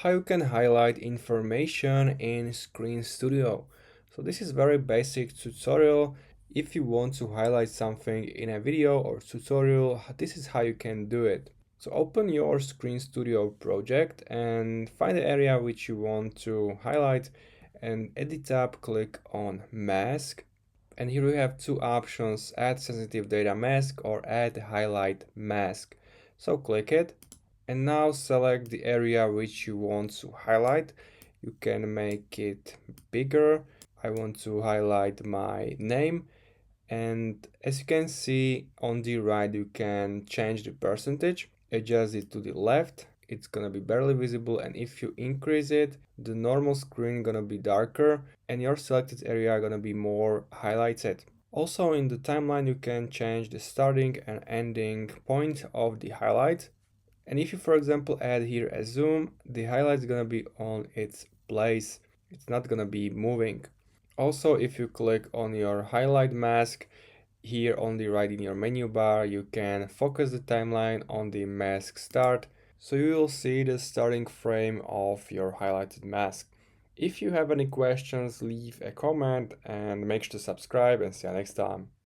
how you can highlight information in Screen Studio. So this is very basic tutorial. If you want to highlight something in a video or tutorial, this is how you can do it. So open your Screen Studio project and find the area which you want to highlight, and at the top click on Mask. And here we have two options: add sensitive data mask or add highlight mask. So click it and now select the area which you want to highlight. You can make it bigger. I want to highlight my name, and as you can see on the right, you can change the percentage, adjust it to the left, it's gonna be barely visible, and if you increase it, the normal screen gonna be darker and your selected area gonna be more highlighted. Also in the timeline, you can change the starting and ending point of the highlight. And if you, for example, add here a zoom, the highlight is gonna be on its place. It's not gonna be moving. Also, if you click on your highlight mask, here on the right in your menu bar, you can focus the timeline on the mask start, so you will see the starting frame of your highlighted mask. If you have any questions, leave a comment and make sure to subscribe, and see you next time.